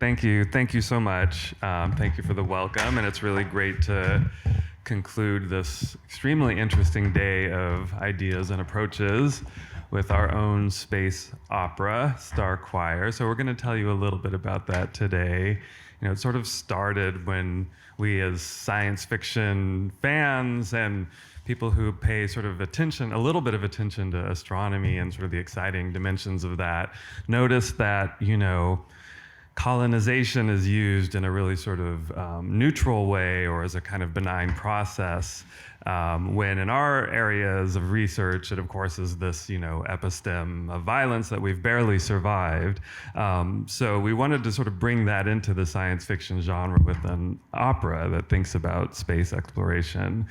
Thank you. Thank you so much. Thank you for the welcome, and it's really great to conclude this extremely interesting day of ideas and approaches with our own space opera, Star Choir. So we're going to tell you a little bit about that today. It sort of started when we, as science fiction fans and people who pay sort of attention, a little bit of attention to astronomy and sort of the exciting dimensions of that, noticed that, colonization is used in a really sort of neutral way or as a kind of benign process, when in our areas of research, it of course is this, episteme of violence that we've barely survived. So we wanted to sort of bring that into the science fiction genre with an opera that thinks about space exploration,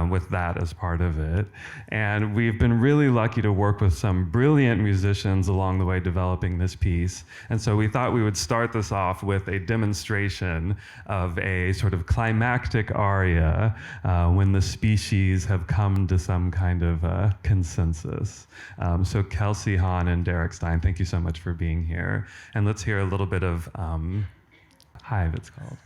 with that as part of it. And we've been really lucky to work with some brilliant musicians along the way developing this piece. And so we thought we would start this off with a demonstration of a sort of climactic aria when the species have come to some kind of consensus. So Kelci Hahn and Derek Stein, thank you so much for being here. And let's hear a little bit of Hive, it's called.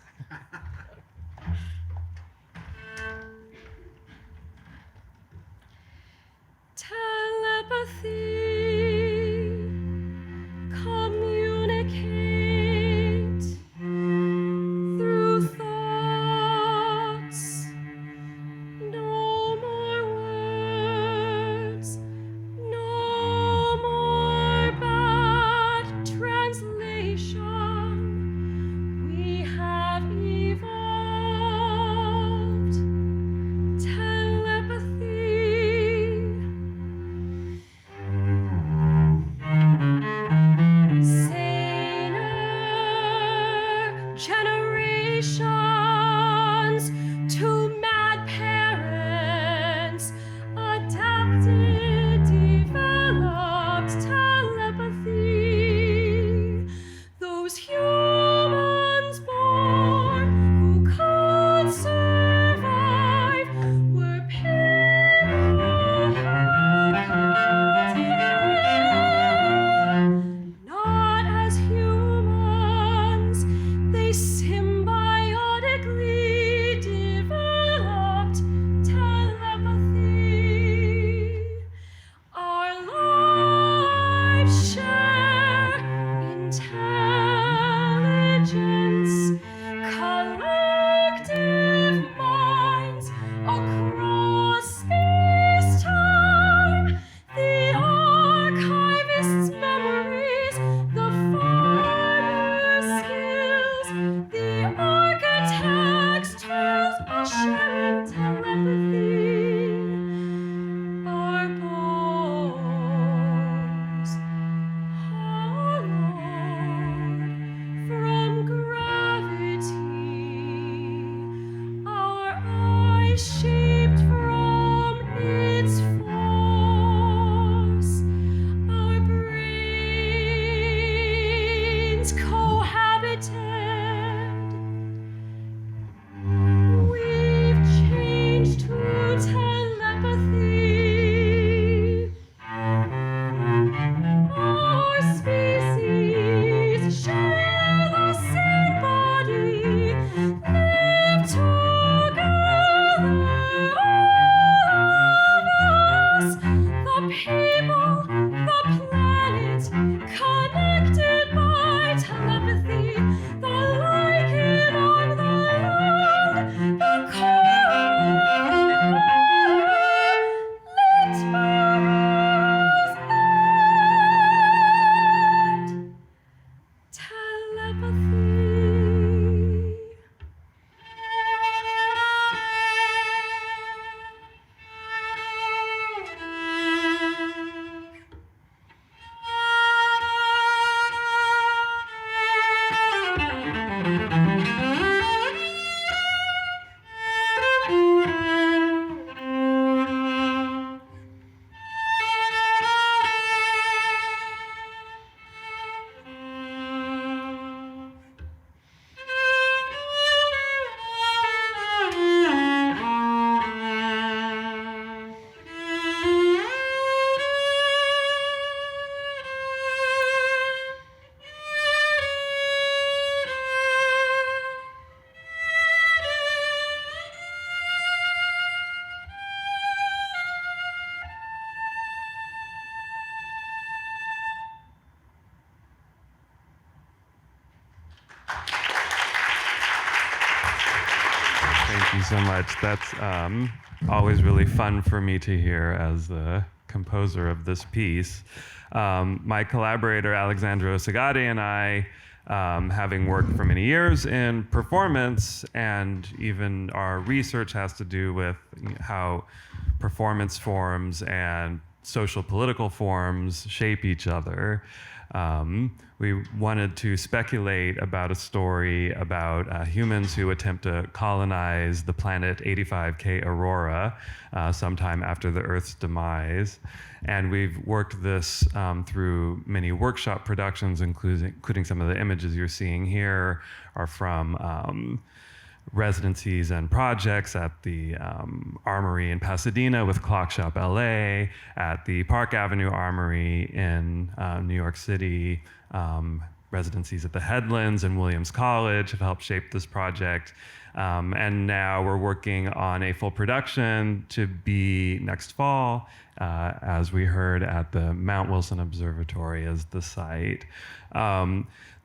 Telepathy, communicate through thoughts. No more words, no more bad translation. We have evolved telepathy. so much. That's always really fun for me to hear as the composer of this piece. My collaborator, Alexandro Segade, and I, having worked for many years in performance, and even our research has to do with how performance forms and social political forms shape each other. We wanted to speculate about a story about humans who attempt to colonize the planet 85K Aurora sometime after the Earth's demise. And we've worked this through many workshop productions, including some of the images you're seeing here are from residencies and projects at the Armory in Pasadena with Clock Shop LA, at the Park Avenue Armory in New York City, residencies at the Headlands and Williams College have helped shape this project. And now we're working on a full production to be next fall, as we heard, at the Mount Wilson Observatory as the site.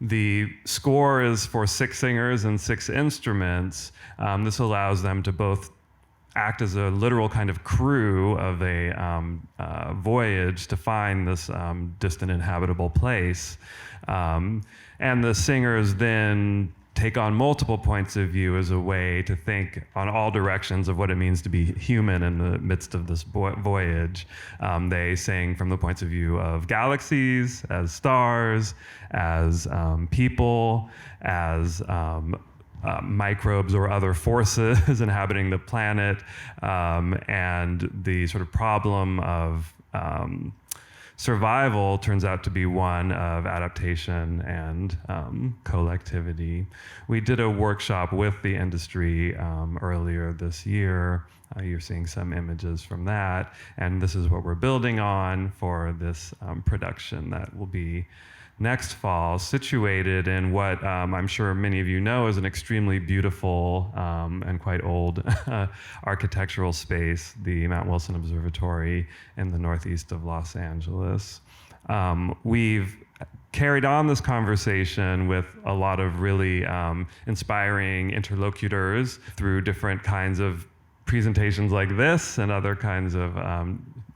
The score is for 6 singers and 6 instruments. This allows them to both act as a literal kind of crew of a voyage to find this distant inhabitable place. And the singers then take on multiple points of view as a way to think on all directions of what it means to be human in the midst of this voyage. They sing from the points of view of galaxies, as stars, as people, as microbes or other forces inhabiting the planet, and the sort of problem of survival turns out to be one of adaptation and collectivity. We did a workshop with the industry earlier this year. You're seeing some images from that, and this is what we're building on for this production that will be next fall, situated in what I'm sure many of you know is an extremely beautiful and quite old architectural space, the Mount Wilson Observatory in the northeast of Los Angeles. We've carried on this conversation with a lot of really inspiring interlocutors through different kinds of presentations like this and other kinds of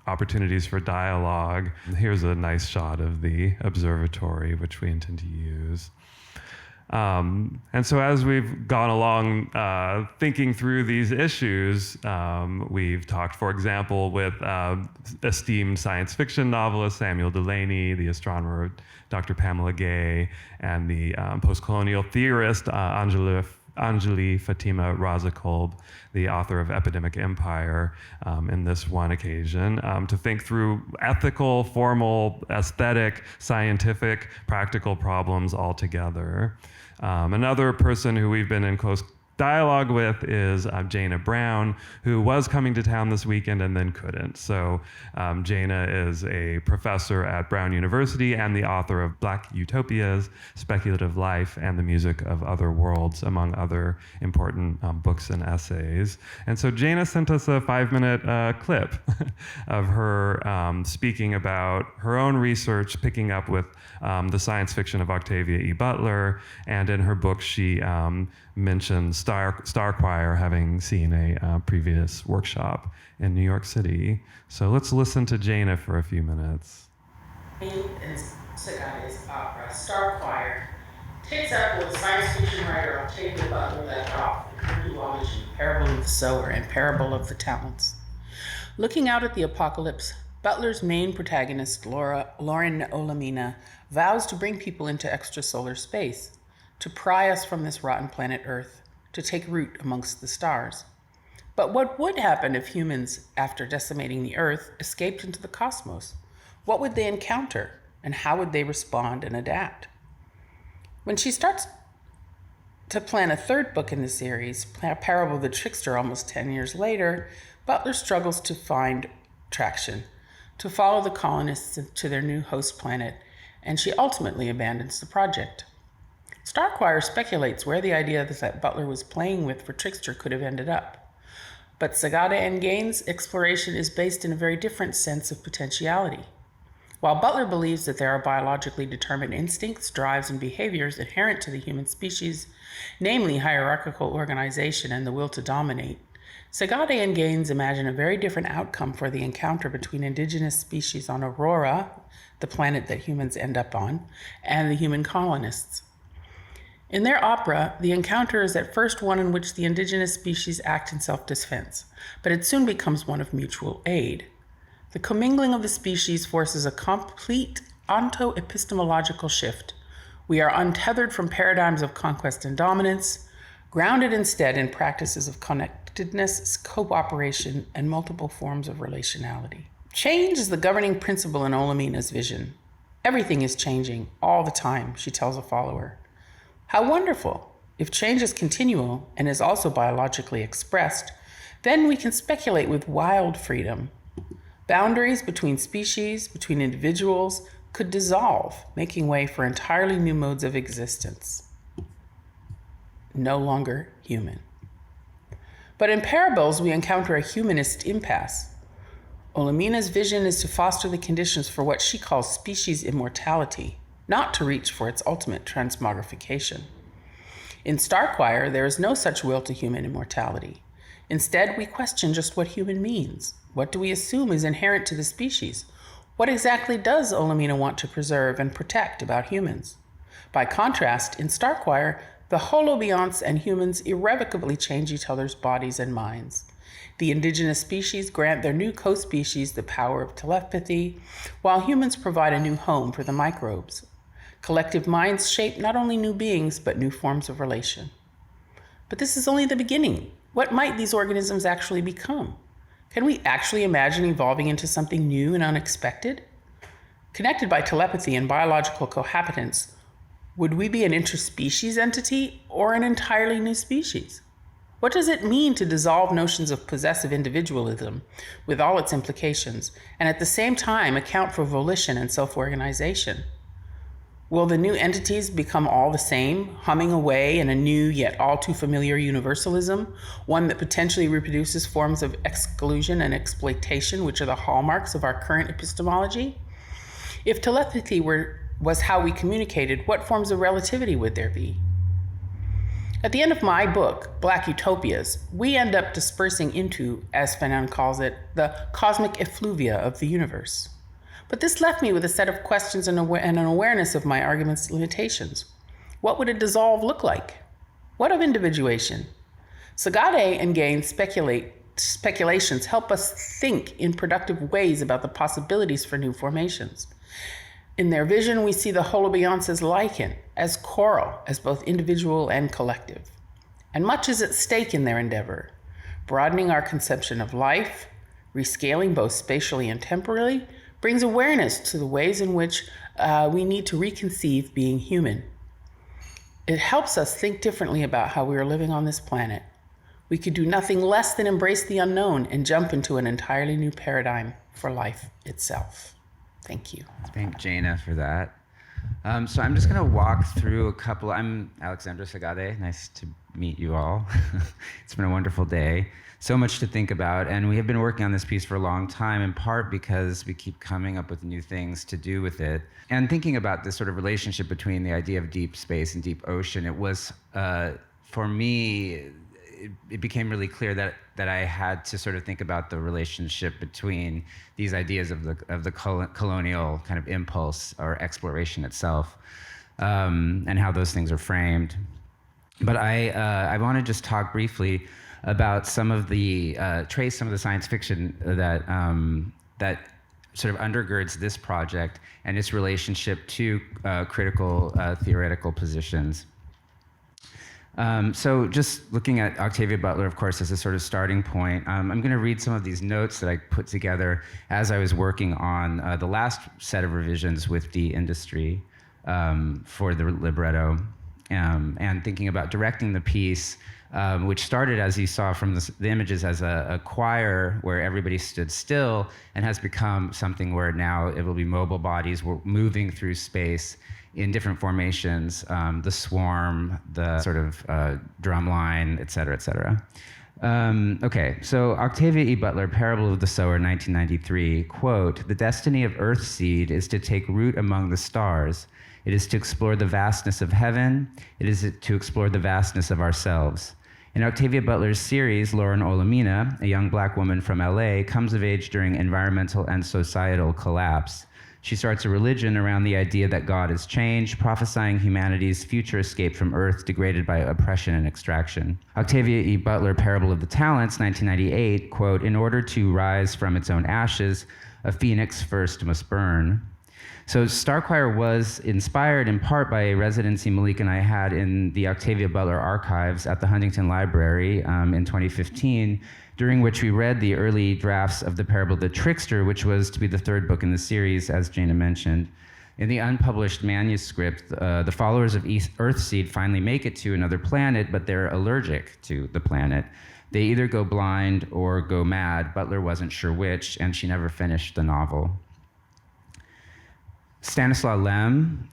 opportunities for dialogue. Here's a nice shot of the observatory, which we intend to use. And so as we've gone along thinking through these issues, we've talked, for example, with esteemed science fiction novelist Samuel Delany, the astronomer Dr. Pamela Gay, and the post-colonial theorist Anjali Fatima Razakolb, the author of Epidemic Empire, in this one occasion, to think through ethical, formal, aesthetic, scientific, practical problems all together. Another person who we've been in close dialogue with is Jayna Brown, who was coming to town this weekend and then couldn't. So Jayna is a professor at Brown University and the author of Black Utopias, Speculative Life, and the Music of Other Worlds, among other important books and essays. And so Jayna sent us a 5-minute clip of her speaking about her own research, picking up with the science fiction of Octavia E. Butler, and in her book she mentioned Star Choir, having seen a previous workshop in New York City. So let's listen to Jayna for a few minutes. In Segade's opera, Star Choir takes up what science fiction writer Octavia Butler left off in her duology, Parable of the Sower and Parable of the Talents. Looking out at the apocalypse, Butler's main protagonist, Lauren Olamina, vows to bring people into extrasolar space, to pry us from this rotten planet Earth, to take root amongst the stars. But what would happen if humans, after decimating the Earth, escaped into the cosmos? What would they encounter, and how would they respond and adapt? When she starts to plan a 3rd book in the series, Parable of the Trickster, almost 10 years later, Butler struggles to find traction, to follow the colonists to their new host planet, and she ultimately abandons the project. Star Choir speculates where the idea that Butler was playing with for Trickster could have ended up. But Segade and Gaines' exploration is based in a very different sense of potentiality. While Butler believes that there are biologically determined instincts, drives, and behaviors inherent to the human species, namely hierarchical organization and the will to dominate, Segade and Gaines imagine a very different outcome for the encounter between indigenous species on Aurora, the planet that humans end up on, and the human colonists. In their opera, the encounter is at first one in which the indigenous species act in self-defense, but it soon becomes one of mutual aid. The commingling of the species forces a complete onto-epistemological shift. We are untethered from paradigms of conquest and dominance, grounded instead in practices of connectedness, cooperation, and multiple forms of relationality. Change is the governing principle in Olamina's vision. Everything is changing all the time, she tells a follower. How wonderful! If change is continual and is also biologically expressed, then we can speculate with wild freedom. Boundaries between species, between individuals, could dissolve, making way for entirely new modes of existence. No longer human. But in parables, we encounter a humanist impasse. Olamina's vision is to foster the conditions for what she calls species immortality, not to reach for its ultimate transmogrification. In Starchoir, there is no such will to human immortality. Instead, we question just what human means. What do we assume is inherent to the species? What exactly does Olamina want to preserve and protect about humans? By contrast, in Starchoir, the holobionts and humans irrevocably change each other's bodies and minds. The indigenous species grant their new co-species the power of telepathy, while humans provide a new home for the microbes. Collective minds shape not only new beings, but new forms of relation. But this is only the beginning. What might these organisms actually become? Can we actually imagine evolving into something new and unexpected? Connected by telepathy and biological cohabitance, would we be an interspecies entity or an entirely new species? What does it mean to dissolve notions of possessive individualism with all its implications, and at the same time account for volition and self-organization? Will the new entities become all the same, humming away in a new yet all too familiar universalism, one that potentially reproduces forms of exclusion and exploitation which are the hallmarks of our current epistemology? If telepathy was how we communicated, what forms of relativity would there be? At the end of my book, Black Utopias, we end up dispersing into, as Fanon calls it, the cosmic effluvia of the universe. But this left me with a set of questions and an awareness of my argument's limitations. What would a dissolve look like? What of individuation? Segade and Gaines' speculations help us think in productive ways about the possibilities for new formations. In their vision, we see the holobionts as lichen, as choral, as both individual and collective. And much is at stake in their endeavor, broadening our conception of life, rescaling both spatially and temporally, brings awareness to the ways in which we need to reconceive being human. It helps us think differently about how we are living on this planet. We could do nothing less than embrace the unknown and jump into an entirely new paradigm for life itself. Thank you. Thank Jayna for that. So I'm just going to walk through a couple. I'm Alexandro Segade. Nice to meet you all. It's been a wonderful day. So much to think about, and we have been working on this piece for a long time, in part because we keep coming up with new things to do with it. And thinking about this sort of relationship between the idea of deep space and deep ocean, it was, for me, it became really clear that I had to sort of think about the relationship between these ideas of the colonial kind of impulse or exploration itself, and how those things are framed. But I want to just talk briefly about some of the trace some of the science fiction that sort of undergirds this project and its relationship to critical theoretical positions. So just looking at Octavia Butler, of course, as a sort of starting point, I'm going to read some of these notes that I put together as I was working on the last set of revisions with the industry for the libretto, and thinking about directing the piece, which started, as you saw from the images, as a choir where everybody stood still, and has become something where now it will be mobile bodies moving through space in different formations, the swarm, the sort of drum line, et cetera, et cetera. Okay, so Octavia E. Butler, Parable of the Sower, 1993, quote, "The destiny of earth seed is to take root among the stars. It is to explore the vastness of heaven. It is to explore the vastness of ourselves." In Octavia Butler's series, Lauren Olamina, a young black woman from LA, comes of age during environmental and societal collapse. She starts a religion around the idea that God has changed, prophesying humanity's future escape from Earth degraded by oppression and extraction. Octavia E. Butler, Parable of the Talents, 1998, quote, "In order to rise from its own ashes, a phoenix first must burn." So Star Choir was inspired in part by a residency Malik and I had in the Octavia Butler archives at the Huntington Library in 2015, during which we read the early drafts of the Parable of the Trickster, which was to be the third book in the series, as Jayna mentioned. In the unpublished manuscript, the followers of Earthseed finally make it to another planet, but they're allergic to the planet. They either go blind or go mad. Butler wasn't sure which, and she never finished the novel. Stanislaw Lem,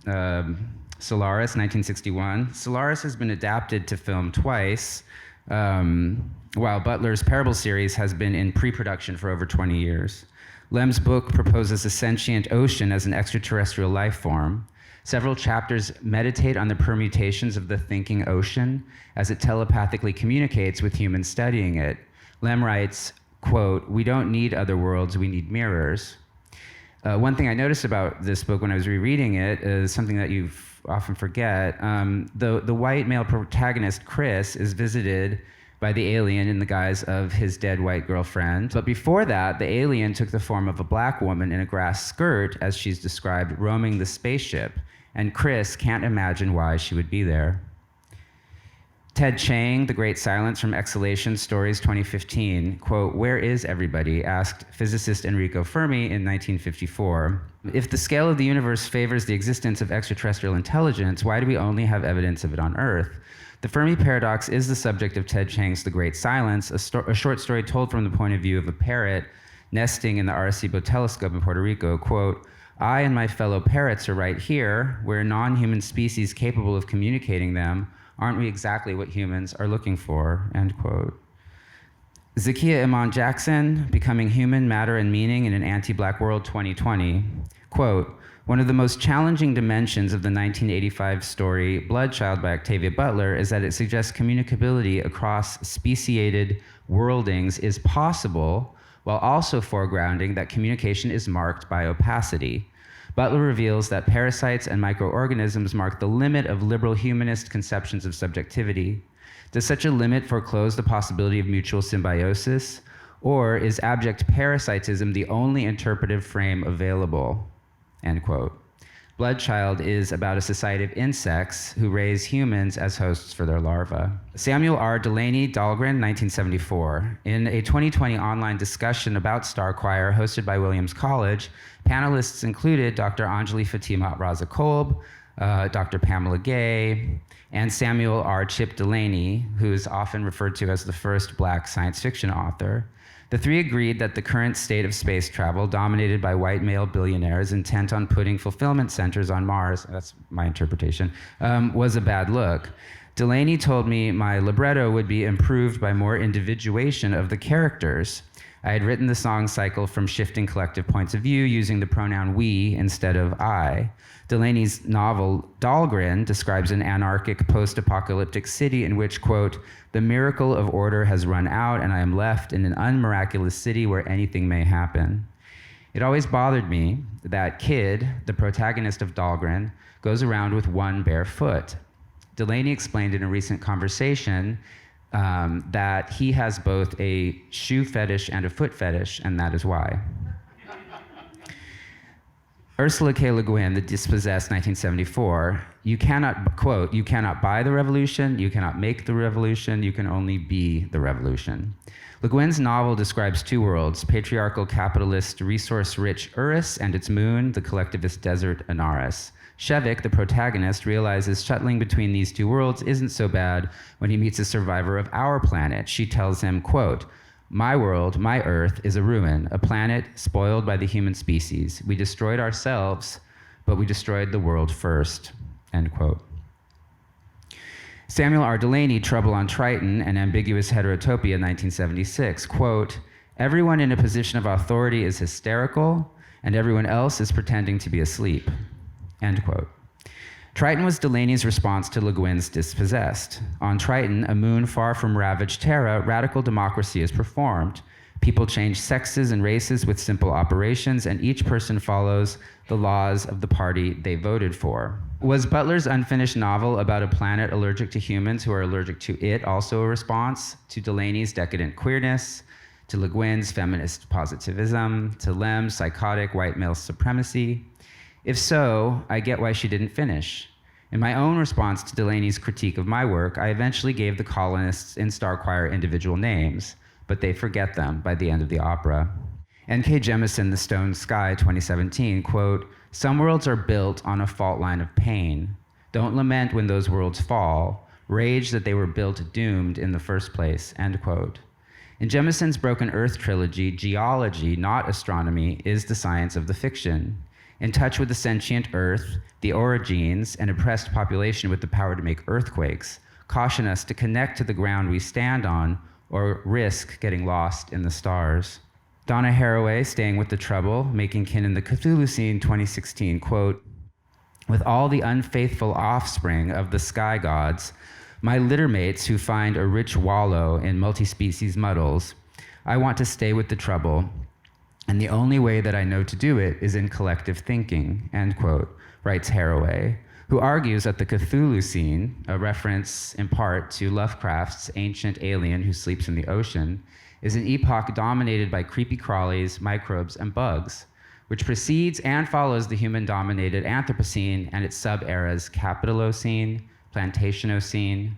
Solaris, 1961. Solaris has been adapted to film twice, while Butler's Parable series has been in pre-production for over 20 years. Lem's book proposes a sentient ocean as an extraterrestrial life form. Several chapters meditate on the permutations of the thinking ocean as it telepathically communicates with humans studying it. Lem writes, quote, "We don't need other worlds, we need mirrors." One thing I noticed about this book when I was rereading it is something that you often forget. The white male protagonist, Chris, is visited by the alien in the guise of his dead white girlfriend. But before that, the alien took the form of a black woman in a grass skirt, as she's described, roaming the spaceship. And Chris can't imagine why she would be there. Ted Chiang, The Great Silence from Exhalation Stories, 2015, quote, "Where is everybody?" asked physicist Enrico Fermi in 1954. "If the scale of the universe favors the existence of extraterrestrial intelligence, why do we only have evidence of it on Earth?" The Fermi paradox is the subject of Ted Chiang's The Great Silence, a short story told from the point of view of a parrot nesting in the Arecibo telescope in Puerto Rico. Quote, "I and my fellow parrots are right here. We're a non-human species capable of communicating them. Aren't we exactly what humans are looking for?" End quote. Zakiya Iman Jackson, Becoming Human, Matter, and Meaning in an Anti-Black World, 2020. Quote, "One of the most challenging dimensions of the 1985 story Bloodchild by Octavia Butler is that it suggests communicability across speciated worldings is possible, while also foregrounding that communication is marked by opacity. Butler reveals that parasites and microorganisms mark the limit of liberal humanist conceptions of subjectivity. Does such a limit foreclose the possibility of mutual symbiosis, or is abject parasitism the only interpretive frame available?" End quote. Bloodchild is about a society of insects who raise humans as hosts for their larvae. Samuel R. Delaney Dahlgren, 1974. In a 2020 online discussion about Star Choir hosted by Williams College, panelists included Dr. Anjali Fatima Raza Kolb, Dr. Pamela Gay, and Samuel R. Chip Delaney, who is often referred to as the first Black science fiction author. The three agreed that the current state of space travel, dominated by white male billionaires intent on putting fulfillment centers on Mars, that's my interpretation, was a bad look. Delaney told me my libretto would be improved by more individuation of the characters. I had written the song cycle from shifting collective points of view using the pronoun we instead of I. Delaney's novel Dahlgren describes an anarchic post-apocalyptic city in which, quote, "The miracle of order has run out and I am left in an unmiraculous city where anything may happen." It always bothered me that Kid, the protagonist of Dahlgren, goes around with one bare foot. Delaney explained in a recent conversation that he has both a shoe fetish and a foot fetish, and that is why. Ursula K. Le Guin, The Dispossessed, 1974, you cannot, quote, "You cannot buy the revolution, you cannot make the revolution, you can only be the revolution." Le Guin's novel describes two worlds, patriarchal capitalist resource-rich Urus and its moon, the collectivist desert Anaris. Shevik, the protagonist, realizes shuttling between these two worlds isn't so bad when he meets a survivor of our planet. She tells him, quote, "My world, my Earth, is a ruin, a planet spoiled by the human species. We destroyed ourselves, but we destroyed the world first," end quote. Samuel R. Delany, Trouble on Triton, An Ambiguous Heterotopia, 1976, quote, "Everyone in a position of authority is hysterical, and everyone else is pretending to be asleep," end quote. Triton was Delany's response to Le Guin's Dispossessed. On Triton, a moon far from ravaged Terra, radical democracy is performed. People change sexes and races with simple operations, and each person follows the laws of the party they voted for. Was Butler's unfinished novel about a planet allergic to humans who are allergic to it also a response to Delany's decadent queerness, to Le Guin's feminist positivism, to Lem's psychotic white male supremacy? If so, I get why she didn't finish. In my own response to Delany's critique of my work, I eventually gave the colonists in Star Choir individual names, but they forget them by the end of the opera. N.K. Jemisin, The Stone Sky, 2017, quote, "Some worlds are built on a fault line of pain. Don't lament when those worlds fall. Rage that they were built doomed in the first place," end quote. In Jemison's Broken Earth trilogy, geology, not astronomy, is the science of the fiction. In touch with the sentient Earth, the orogenes, an oppressed population with the power to make earthquakes, caution us to connect to the ground we stand on or risk getting lost in the stars. Donna Haraway, Staying with the Trouble, Making Kin in the Cthulhu Scene, 2016, quote, "With all the unfaithful offspring of the sky gods, my littermates who find a rich wallow in multi-species muddles, I want to stay with the trouble, and the only way that I know to do it is in collective thinking," end quote, writes Haraway, who argues that the Cthulhu Scene, a reference in part to Lovecraft's ancient alien who sleeps in the ocean, is an epoch dominated by creepy crawlies, microbes, and bugs, which precedes and follows the human-dominated Anthropocene and its sub-eras Capitalocene, Plantationocene.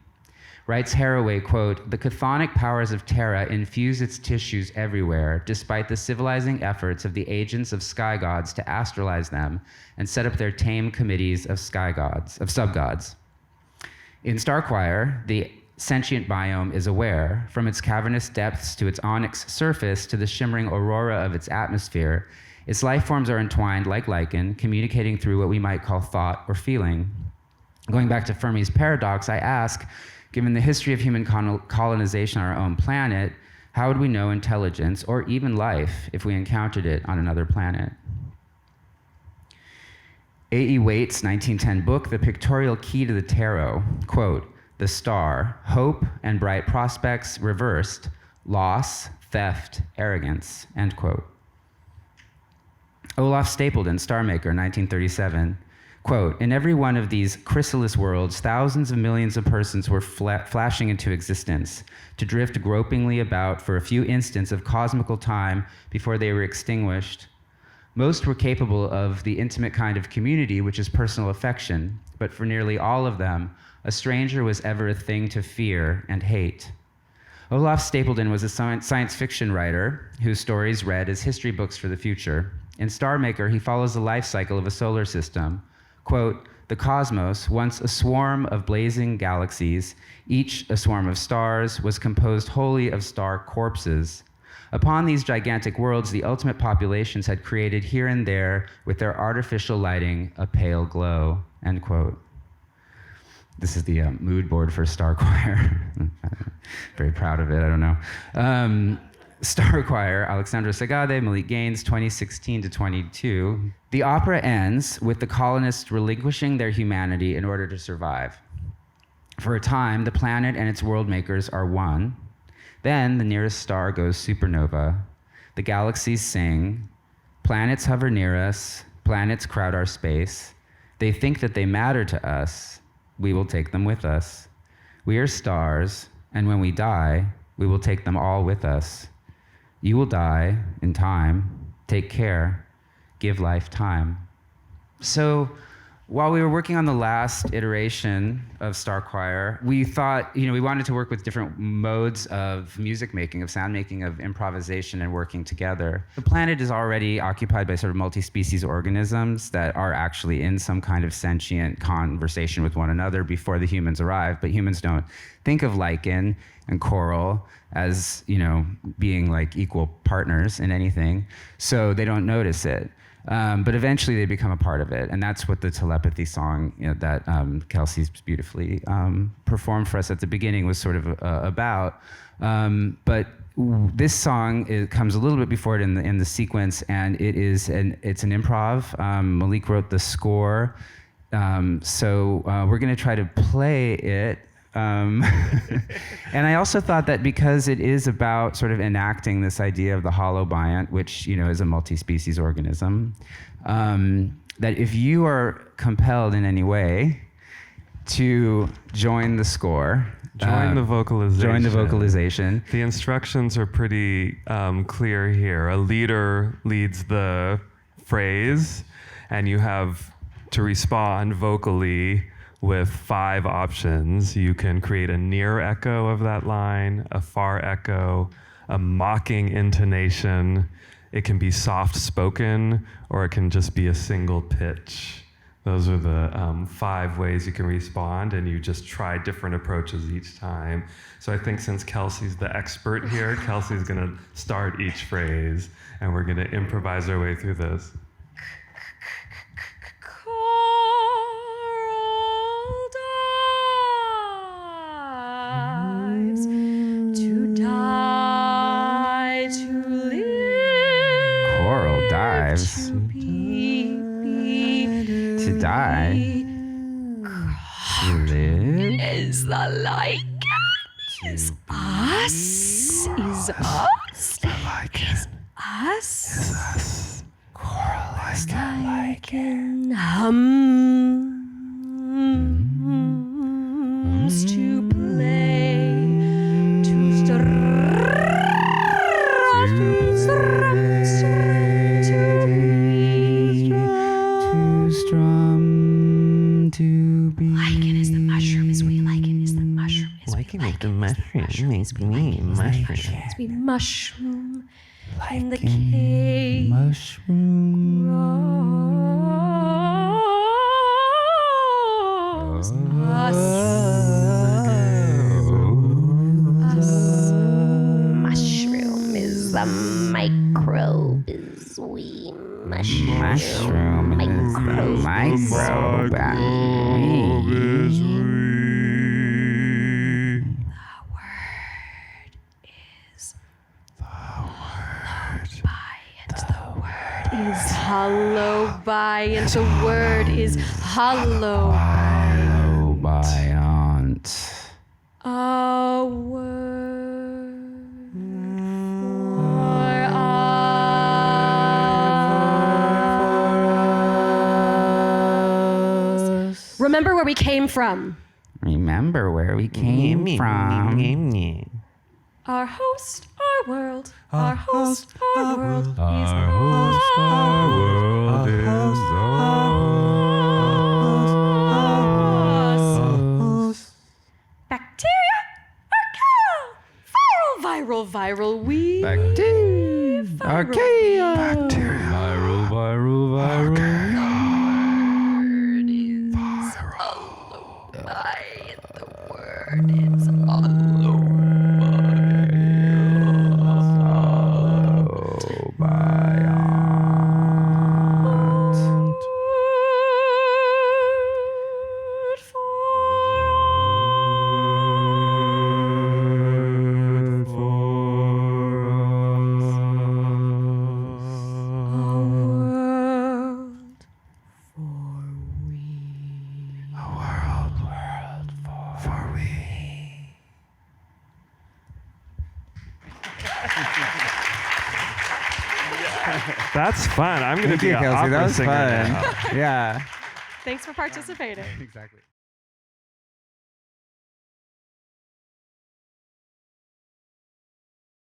Writes Haraway, quote, "The chthonic powers of Terra infuse its tissues everywhere, despite the civilizing efforts of the agents of sky gods to astralize them and set up their tame committees of sub-gods. In Star Choir, the sentient biome is aware, from its cavernous depths to its onyx surface to the shimmering aurora of its atmosphere, its life forms are entwined like lichen, communicating through what we might call thought or feeling. Going back to Fermi's paradox, I ask, given the history of human colonization on our own planet, how would we know intelligence or even life if we encountered it on another planet?" A.E. Waite's 1910 book, The Pictorial Key to the Tarot, quote, "The star, hope and bright prospects reversed, loss, theft, arrogance," end quote. Olaf Stapledon, Star Maker, 1937, quote, "In every one of these chrysalis worlds, thousands of millions of persons were flashing into existence, to drift gropingly about for a few instants of cosmical time before they were extinguished. Most were capable of the intimate kind of community which is personal affection, but for nearly all of them, a stranger was ever a thing to fear and hate." Olaf Stapledon was a science fiction writer whose stories read as history books for the future. In Star Maker, he follows the life cycle of a solar system. Quote, "The cosmos, once a swarm of blazing galaxies, each a swarm of stars, was composed wholly of star corpses. Upon these gigantic worlds, the ultimate populations had created here and there, with their artificial lighting, a pale glow," end quote. This is the mood board for Star Choir. Very proud of it, I don't know. Star Choir, Alexandro Segade, Malik Gaines, 2016 to 22. The opera ends with the colonists relinquishing their humanity in order to survive. For a time, the planet and its world makers are one. Then the nearest star goes supernova. The galaxies sing. Planets hover near us. Planets crowd our space. They think that they matter to us. We will take them with us. We are stars, and when we die, we will take them all with us. You will die in time. Take care. Give life time. So while we were working on the last iteration of Star Choir, we thought, we wanted to work with different modes of music making, of sound making, of improvisation and working together. The planet is already occupied by sort of multi-species organisms that are actually in some kind of sentient conversation with one another before the humans arrive, but humans don't think of lichen and coral as, being like equal partners in anything, so they don't notice it. But eventually they become a part of it, and that's what the telepathy song that Kelci's beautifully performed for us at the beginning was sort of about. But this song comes a little bit before it in the sequence, and it's an improv. Malik wrote the score, so we're going to try to play it. And I also thought that because it is about sort of enacting this idea of the holobiont, which is a multi-species organism, that if you are compelled in any way to join the score, Join the vocalization. The instructions are pretty clear here. A leader leads the phrase, and you have to respond vocally with 5 options. You can create a near echo of that line, a far echo, a mocking intonation. It can be soft spoken, or it can just be a single pitch. Those are the 5 ways you can respond, and you just try different approaches each time. So I think since Kelci's the expert here, Kelci's gonna start each phrase, and we're gonna improvise our way through this. Coral dives to die, to live. Coral dives To be. to die, to live, Is the like is us, is us, is us. coral is the Lichen hums to play, to strum, to be. Lichen is the mushroom, is we lichen is the mushroom, is Lichen is the mushroom, makes me mushroom. as we mushroom in the Lichen, cave. mushroom. Rose. Us. Mushroom is the microbe, is we mushroom. Mushroom is the microbe. Hollow by, and the word is hollow. Holobiont. A word for us. Remember where we came from. Remember where we came from. Our host, our world. Our host, our world is Our host, our world is us. Bacteria, archaea, viral, we. Bacteria. Archaea. Viral. The word is hollow. That's fun. I'm going to Thank be you, an Kelci. opera That was singer fun. now. Yeah. Thanks for participating. Exactly.